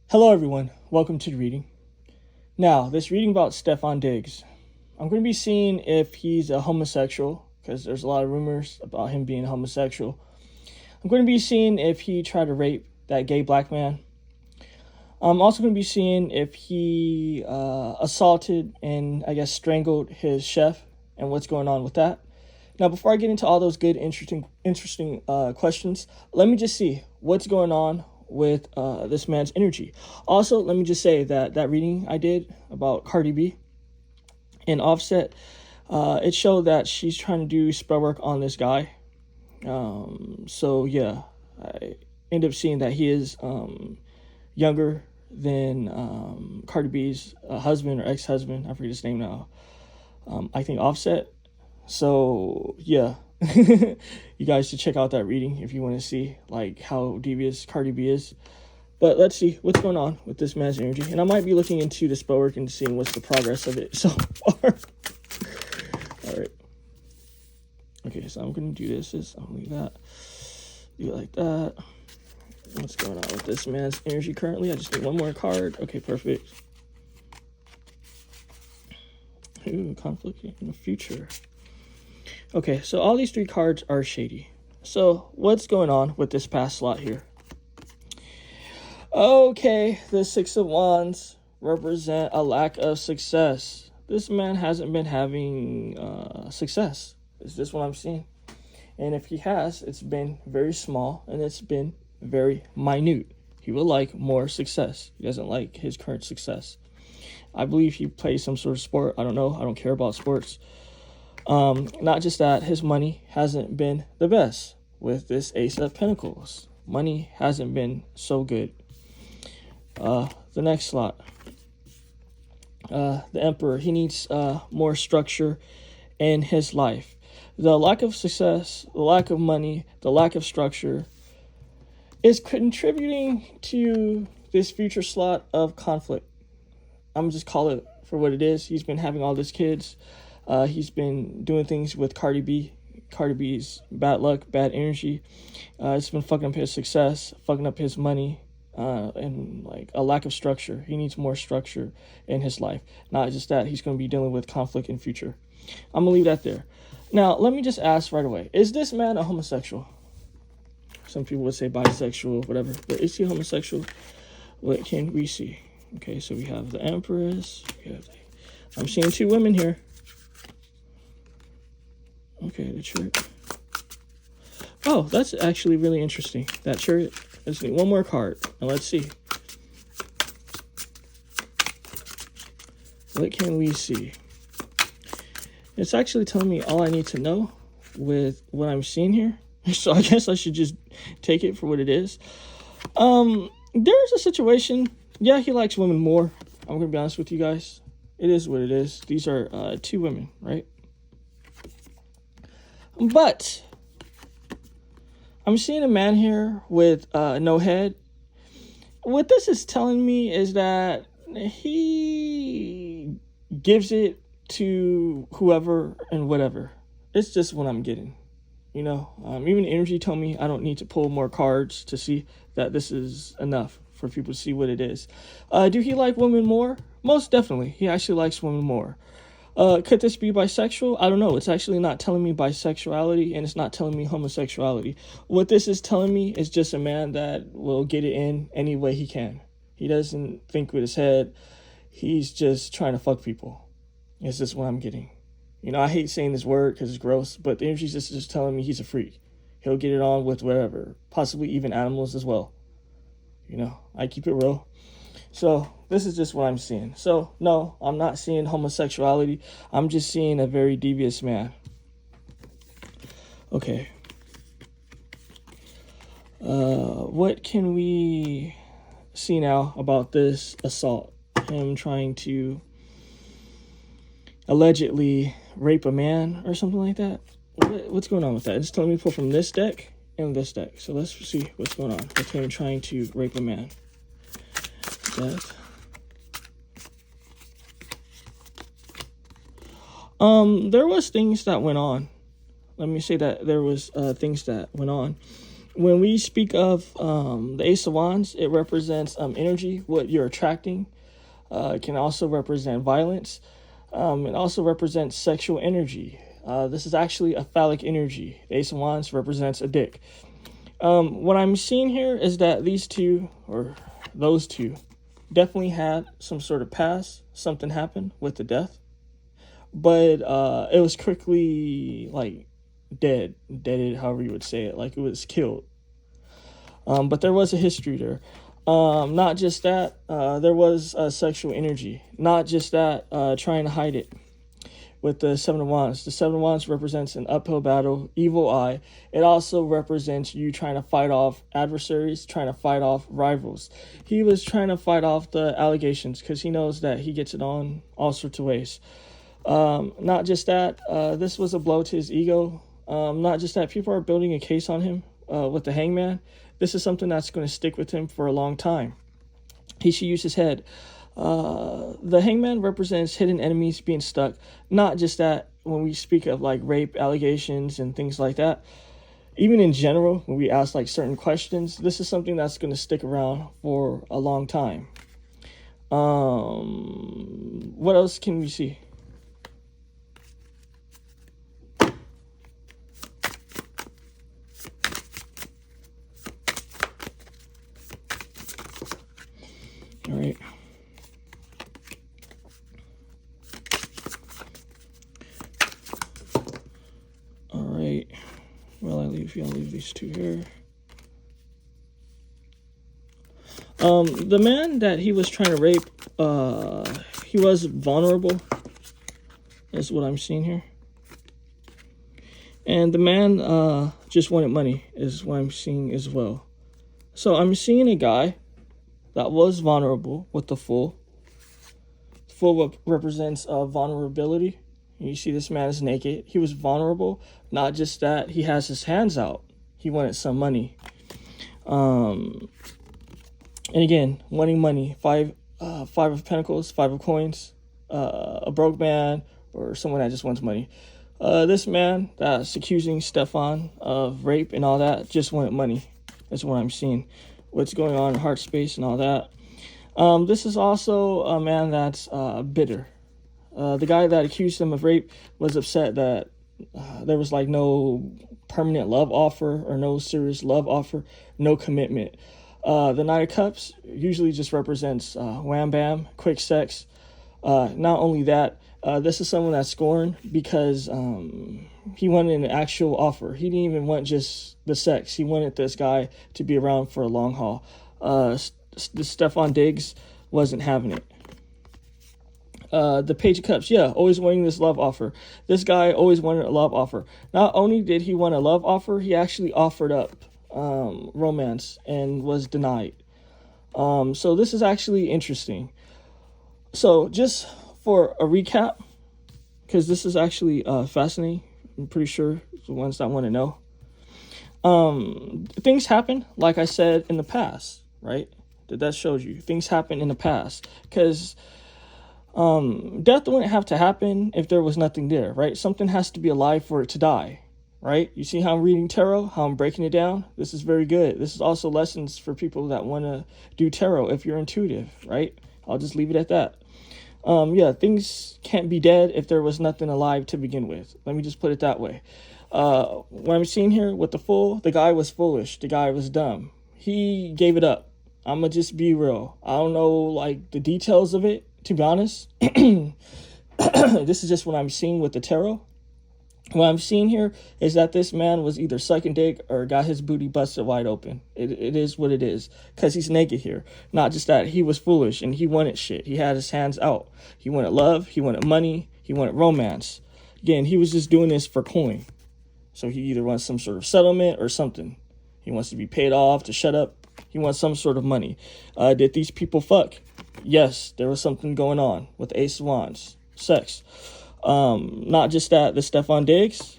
Hello everyone, welcome to the reading. Now, this reading about Stefon Diggs. I'm going to be seeing if he's a homosexual, because there's a lot of rumors about him being homosexual. I'm going to be seeing if he tried to rape that gay black man. I'm also going to be seeing if he assaulted and, I guess, strangled his chef and what's going on with that. Now, before I get into all those good, interesting questions, let me just see what's going on with this man's energy. Also, let me just say that reading I did about Cardi B and Offset, it showed that she's trying to do spell work on this guy. So yeah, I end up seeing that he is younger than Cardi B's husband or ex-husband. I forget his name now. I think Offset. So yeah. You guys should check out that reading if you want to see like how devious Cardi B is. But let's see what's going on with this man's energy. And I might be looking into the spell work and seeing what's the progress of it so far. All right. Okay, so I'm going to do this. I'm going to leave that. Do it like that. What's going on with this man's energy currently? I just need one more card. Okay, perfect. Ooh, conflict in the future. Okay, so all these three cards are shady. So what's going on with this past slot here? Okay, the Six of Wands represent a lack of success. This man hasn't been having success. Is this what I'm seeing? And if he has, it's been very small and it's been very minute. He would like more success. He doesn't like his current success. I believe he plays some sort of sport. I don't know. I don't care about sports. Not just that, his money hasn't been the best with this Ace of Pentacles. Money hasn't been so good. The next slot. The Emperor. He needs more structure in his life. The lack of success, the lack of money, the lack of structure is contributing to this future slot of conflict. I'm just call it for what it is. He's been having all these kids. He's been doing things with Cardi B. Cardi B's bad luck, bad energy. It's been fucking up his success, fucking up his money, and like a lack of structure. He needs more structure in his life. Not just that, he's going to be dealing with conflict in future. I'm going to leave that there. Now, let me just ask right away. Is this man a homosexual? Some people would say bisexual, whatever. But is he homosexual? What can we see? Okay, so we have the Empress. I'm seeing two women here. Okay, the Chariot. Oh, that's actually really interesting. That Chariot. I just need one more card. And let's see. What can we see? It's actually telling me all I need to know with what I'm seeing here. So I guess I should just take it for what it is. There's a situation. Yeah, he likes women more. I'm going to be honest with you guys. It is what it is. These are two women, right? But I'm seeing a man here with no head. What this is telling me is that he gives it to whoever and whatever. It's just what I'm getting. You know, even energy told me I don't need to pull more cards to see that this is enough for people to see what it is. Do he like women more? Most definitely. He actually likes women more. Could this be bisexual? I don't know. It's actually not telling me bisexuality, and it's not telling me homosexuality. What this is telling me is just a man that will get it in any way he can. He doesn't think with his head. He's just trying to fuck people. It's just what I'm getting. You know, I hate saying this word because it's gross, but the energy is just telling me he's a freak. He'll get it on with whatever, possibly even animals as well. You know, I keep it real. So this is just what I'm seeing. So no, I'm not seeing homosexuality. I'm just seeing a very devious man. Okay. What can we see now about this assault? Him trying to allegedly rape a man or something like that. what's going on with that? It's telling me to pull from this deck and this deck. So let's see what's going on with him trying to rape a man. Death. There was things that went on. Let me say that there was things that went on. When we speak of the Ace of Wands, it represents energy, what you're attracting. It can also represent violence. It also represents sexual energy. This is actually a phallic energy. The Ace of Wands represents a dick. What I'm seeing here is that these two, or those two, definitely had some sort of past. Something happened with the death. But it was quickly, like, deaded, however you would say it. Like, it was killed. But there was a history there. Not just that, there was sexual energy. Not just that, trying to hide it. With the Seven of Wands. The Seven of Wands represents an uphill battle, evil eye. It also represents you trying to fight off adversaries, trying to fight off rivals. He was trying to fight off the allegations because he knows that he gets it on all sorts of ways. Not just that, this was a blow to his ego. Not just that, people are building a case on him with the Hangman. This is something that's going to stick with him for a long time. He should use his head. The Hangman represents hidden enemies being stuck. Not just that, when we speak of like rape allegations and things like that, even in general, when we ask like certain questions, this is something that's going to stick around for a long time. What else can we see? All right. Well, I'll leave these two here. The man that he was trying to rape, he was vulnerable. That's what I'm seeing here. And the man just wanted money, is what I'm seeing as well. So I'm seeing a guy that was vulnerable with the Fool. The Fool represents vulnerability. You see this man is naked. He was vulnerable. Not just that, he has his hands out. He wanted some money. And again, wanting money. Five of Pentacles, Five of Coins. A broke man or someone that just wants money. This man that's accusing Stefon of rape and all that just wanted money. That's what I'm seeing. What's going on in heart space and all that. This is also a man that's bitter. The guy that accused him of rape was upset that there was like no permanent love offer or no serious love offer, no commitment. The Knight of Cups usually just represents wham bam, quick sex. Not only that, this is someone that's scorned because he wanted an actual offer. He didn't even want just the sex. He wanted this guy to be around for a long haul. Stefon Diggs wasn't having it. The Page of Cups, yeah, always wanting this love offer. This guy always wanted a love offer. Not only did he want a love offer, he actually offered up romance and was denied. So this is actually interesting. So just for a recap, because this is actually fascinating, I'm pretty sure the ones that want to know. Things happen, like I said, in the past, right? That shows you things happen in the past, because death wouldn't have to happen if there was nothing there, right? Something has to be alive for it to die, right? You see how I'm reading tarot, how I'm breaking it down? This is very good. This is also lessons for people that want to do tarot if you're intuitive, right? I'll just leave it at that. Yeah, things can't be dead if there was nothing alive to begin with. Let me just put it that way. What I'm seeing here with the Fool, the guy was foolish. The guy was dumb. He gave it up. I'm going to just be real. I don't know, like, the details of it, to be honest. This is just what I'm seeing with the tarot. What I'm seeing here is that this man was either sucking dick or got his booty busted wide open. It is what it is, because he's naked here. Not just that, he was foolish and he wanted shit. He had his hands out. He wanted love, he wanted money, he wanted romance. Again, he was just doing this for coin. So he either wants some sort of settlement or something. He wants to be paid off to shut up. He wants some sort of money. Did these people fuck? Yes, there was something going on with the Ace of Wands. Sex. Not just that, the Stefon Diggs,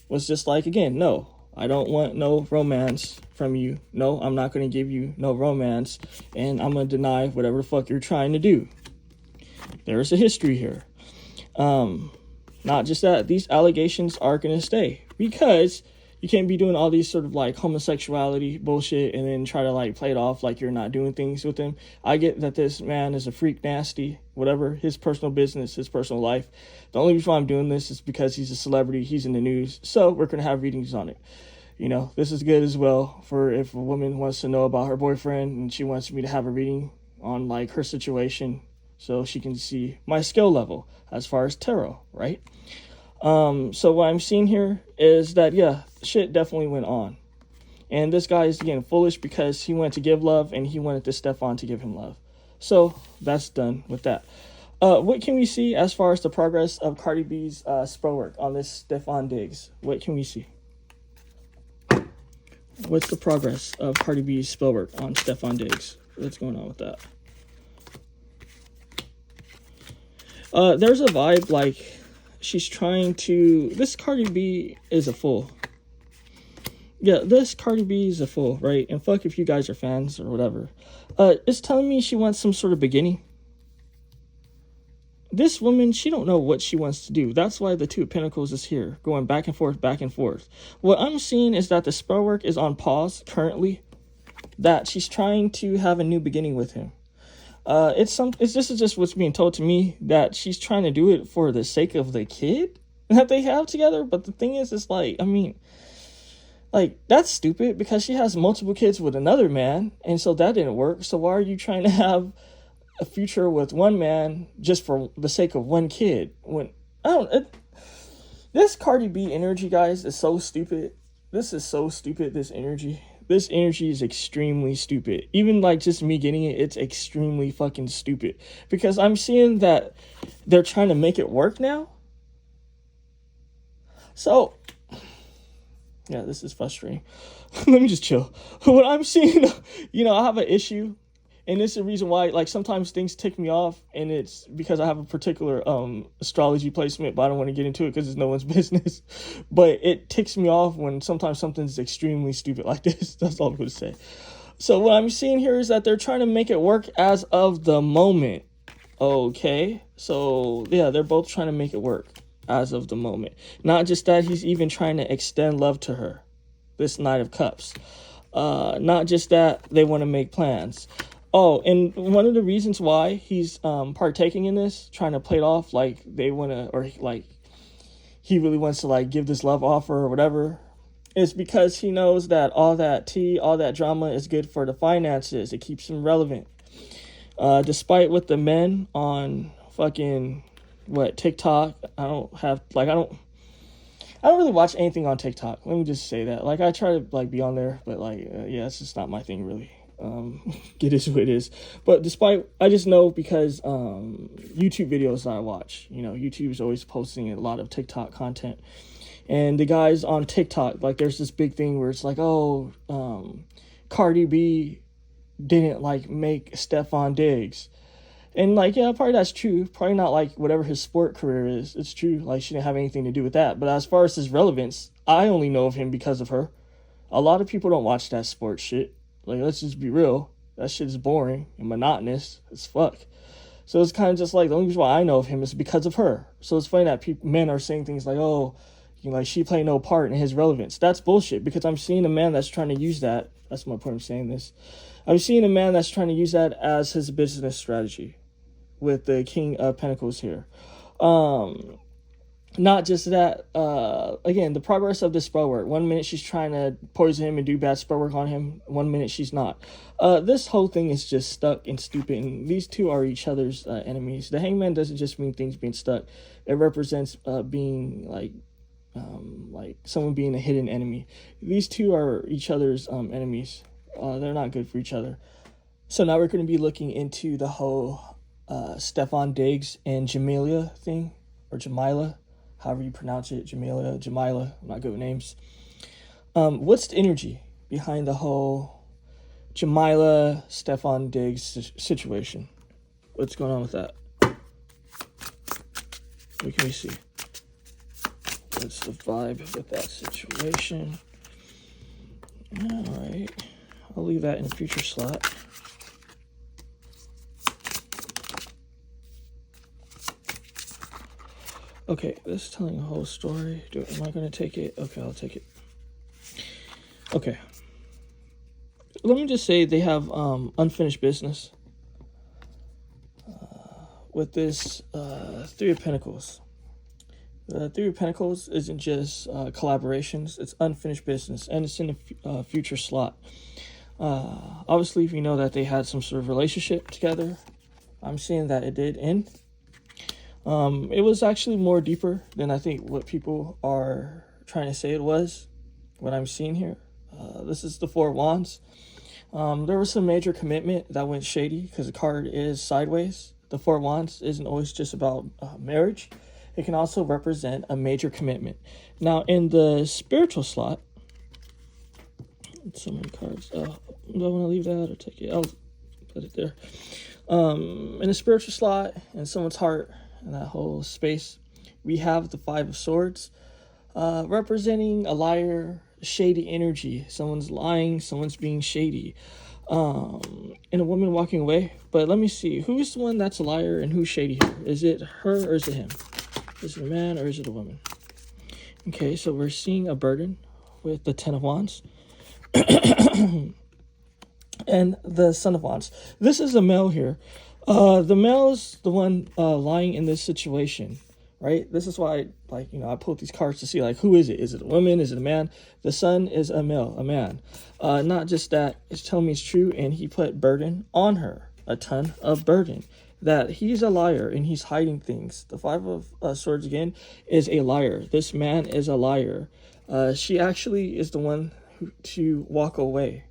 was just like, again, no, I don't want no romance from you. No, I'm not going to give you no romance, and I'm going to deny whatever the fuck you're trying to do. There's a history here. Not just that, these allegations are going to stay, because you can't be doing all these sort of like homosexuality bullshit and then try to like play it off like you're not doing things with him. I get that this man is a freak nasty, whatever, his personal business, his personal life. The only reason why I'm doing this is because he's a celebrity, he's in the news, so we're going to have readings on it. You know, this is good as well for if a woman wants to know about her boyfriend and she wants me to have a reading on like her situation so she can see my skill level as far as tarot, right? So what I'm seeing here is that, yeah, shit definitely went on. And this guy is, again, foolish because he wanted to give love and he wanted this Stefon to give him love. So that's done with that. What can we see as far as the progress of Cardi B's spell work on this Stefon Diggs? What can we see? What's the progress of Cardi B's spell work on Stefon Diggs? What's going on with that? There's a vibe like she's trying to... This Cardi B is a fool. Yeah, this Cardi B is a fool, right? And fuck if you guys are fans or whatever. It's telling me she wants some sort of beginning. This woman, she don't know what she wants to do. That's why the Two of Pentacles is here, going back and forth, back and forth. What I'm seeing is that the spell work is on pause currently. That she's trying to have a new beginning with him. This is just what's being told to me, that she's trying to do it for the sake of the kid that they have together. But the thing is, it's like, I mean, like, that's stupid because she has multiple kids with another man, and so that didn't work. So why are you trying to have a future with one man just for the sake of one kid? When this Cardi B energy, guys, is so stupid. This is so stupid, this energy. This energy is extremely stupid. Even like just me getting it, it's extremely fucking stupid. Because I'm seeing that they're trying to make it work now. So, yeah, this is frustrating. Let me just chill. What I'm seeing, I have an issue. And this is the reason why, like, sometimes things tick me off, and it's because I have a particular astrology placement, but I don't want to get into it because it's no one's business. But it ticks me off when sometimes something's extremely stupid like this. That's all I'm going to say. So what I'm seeing here is that they're trying to make it work as of the moment. Okay? So, yeah, they're both trying to make it work as of the moment. Not just that, he's even trying to extend love to her. This Knight of Cups. Not just that, they want to make plans. Oh, and one of the reasons why he's partaking in this, trying to play it off like they want to, or like he really wants to like give this love offer or whatever, is because he knows that all that tea, all that drama is good for the finances. It keeps him relevant. Despite what the men on fucking TikTok, I don't really watch anything on TikTok. Let me just say that. Like, I try to like be on there, but like yeah, it's just not my thing really. It is what it is. But I just know because YouTube videos that I watch, YouTube is always posting a lot of TikTok content, and the guys on TikTok, like, there's this big thing where it's like, oh, Cardi B didn't like make Stefon Diggs, and like, yeah, probably that's true. Probably not like whatever his sport career is. It's true. Like, she didn't have anything to do with that. But as far as his relevance, I only know of him because of her. A lot of people don't watch that sports shit. Like, let's just be real. That shit is boring and monotonous as fuck. So it's kind of just like, the only reason why I know of him is because of her. So it's funny that men are saying things like, oh, like, she played no part in his relevance. That's bullshit, because I'm seeing a man that's trying to use that. That's my point of saying this. I'm seeing a man that's trying to use that as his business strategy with the King of Pentacles here. Not just that, again, the progress of this spell work. 1 minute she's trying to poison him and do bad spell work on him. 1 minute she's not. This whole thing is just stuck and stupid. And these two are each other's enemies. The Hangman doesn't just mean things being stuck. It represents being like someone being a hidden enemy. These two are each other's enemies. They're not good for each other. So now we're going to be looking into the whole Stefon Diggs and Jamilia thing, or Jamilia. However you pronounce it, Jamilia. I'm not good with names. What's the energy behind the whole Jamilia, Stefon Diggs situation? What's going on with that? What can we see? What's the vibe with that situation? All right. I'll leave that in the future slot. Okay, this is telling a whole story. Am I going to take it? Okay, I'll take it. Okay. Let me just say they have unfinished business with this Three of Pentacles. The Three of Pentacles isn't just collaborations, it's unfinished business, and it's in a future slot. Obviously, if you know that they had some sort of relationship together, I'm seeing that it did end. It was actually more deeper than I think what people are trying to say it was, what I'm seeing here. This is the Four of Wands. There was some major commitment that went shady because the card is sideways. The Four of Wands isn't always just about marriage. It can also represent a major commitment. Now, in the spiritual slot, so many cards. Do I want to leave that or take it? I'll put it there. In the spiritual slot, in someone's heart, in that whole space, we have the Five of Swords, representing a liar, shady energy. Someone's lying, someone's being shady. And a woman walking away. But let me see, who's the one that's a liar and who's shady here? Is it her or is it him? Is it a man or is it a woman? Okay, so we're seeing a burden with the Ten of Wands. And the Son of Wands. This is a male here. The male is the one lying in this situation, right? This is why, I pulled these cards to see, who is it? Is it a woman? Is it a man? The Son is a male, a man. Not just that, it's telling me it's true, and he put burden on her, a ton of burden. That he's a liar and he's hiding things. The Five of Swords, again, is a liar. This man is a liar. She actually is the one to walk away.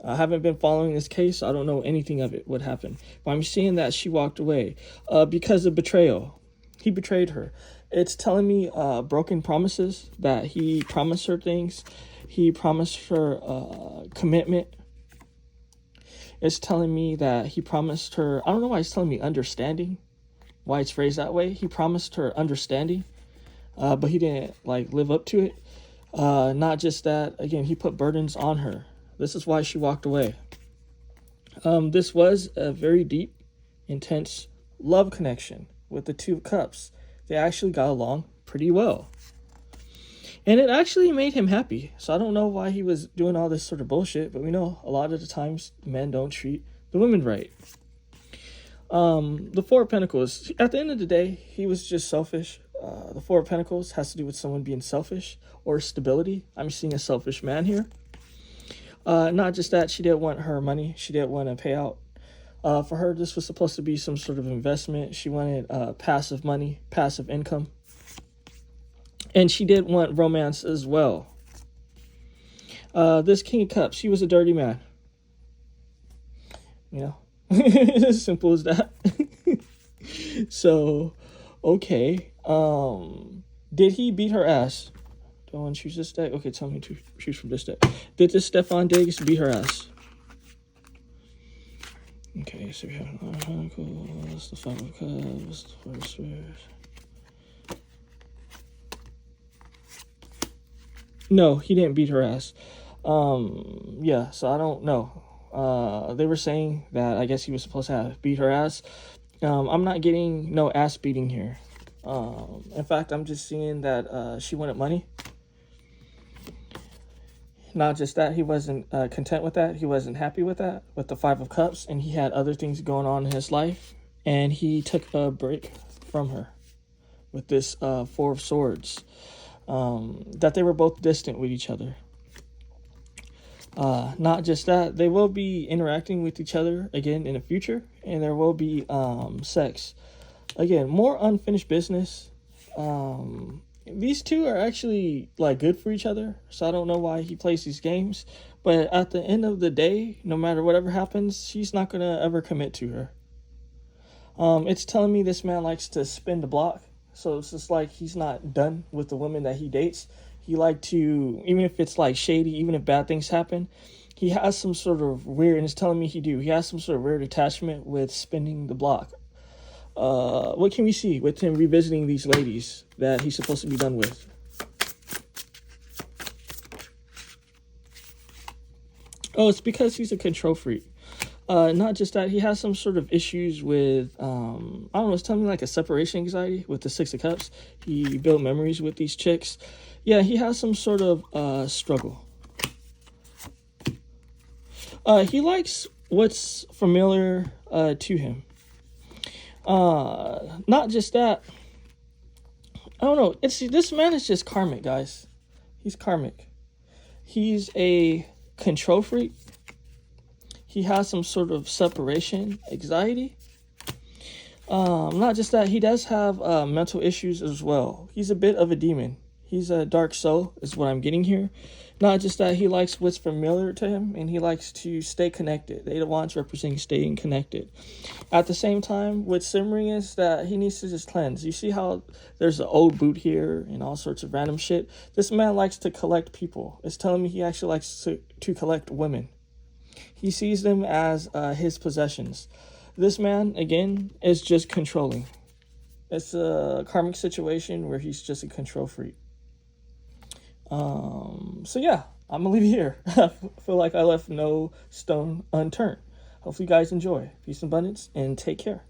I haven't been following this case. I don't know anything of it, what happened. But I'm seeing that she walked away because of betrayal. He betrayed her. It's telling me broken promises, that he promised her things. He promised her commitment. It's telling me that he promised her, I don't know why it's telling me understanding, why it's phrased that way. He promised her understanding, but he didn't live up to it. Not just that, again, he put burdens on her. This is why she walked away. This was a very deep, intense love connection with the Two of Cups. They actually got along pretty well. And it actually made him happy. So I don't know why he was doing all this sort of bullshit, but we know a lot of the times men don't treat the women right. The Four of Pentacles, at the end of the day, he was just selfish. The Four of Pentacles has to do with someone being selfish or stability. I'm seeing a selfish man here. Not just that, she didn't want her money. She didn't want to pay out. For her, this was supposed to be some sort of investment. She wanted passive money, passive income. And she did want romance as well. This King of Cups, he was a dirty man. As simple as that. So, okay. Did he beat her ass? Do I want to choose this deck? Okay, tell me to choose from this deck. Did this Stefon Diggs beat her ass? Okay, so we have the Five of Cups, the Four of Swords. No, he didn't beat her ass. Yeah, so I don't know. They were saying that I guess he was supposed to have beat her ass. I'm not getting no ass beating here. In fact, I'm just seeing that she wanted money. Not just that, he wasn't content with that. He wasn't happy with that, with the Five of Cups, and he had other things going on in his life. And he took a break from her with this Four of Swords. That they were both distant with each other. Not just that, they will be interacting with each other again in the future, and there will be sex. Again, more unfinished business. These two are actually good for each other, so I don't know why he plays these games. But at the end of the day, no matter whatever happens, she's not gonna ever commit to her. It's telling me this man likes to spin the block. So it's just he's not done with the women that he dates. He to, even if it's shady, even if bad things happen, he has some sort of weird, and it's telling me he has some sort of weird attachment with spinning the block. What can we see with him revisiting these ladies that he's supposed to be done with? Oh, it's because he's a control freak. Not just that, he has some sort of issues with, I don't know, it's telling me like a separation anxiety with the Six of Cups. He built memories with these chicks. Yeah, he has some sort of struggle. He likes what's familiar to him. Not just that. I don't know. This man is just karmic, guys. He's karmic. He's a control freak. He has some sort of separation anxiety. Not just that, he does have mental issues as well. He's a bit of a demon. He's a dark soul, is what I'm getting here. Not just that, he likes what's familiar to him, and he likes to stay connected. The Eight of Wands representing staying connected. At the same time, what's simmering is that he needs to just cleanse. You see how there's an old boot here and all sorts of random shit? This man likes to collect people. It's telling me he actually likes to collect women. He sees them as his possessions. This man, again, is just controlling. It's a karmic situation where he's just a control freak. So yeah, I'm gonna leave it here. I feel like I left no stone unturned. Hopefully you guys enjoy. Peace and abundance, and take care.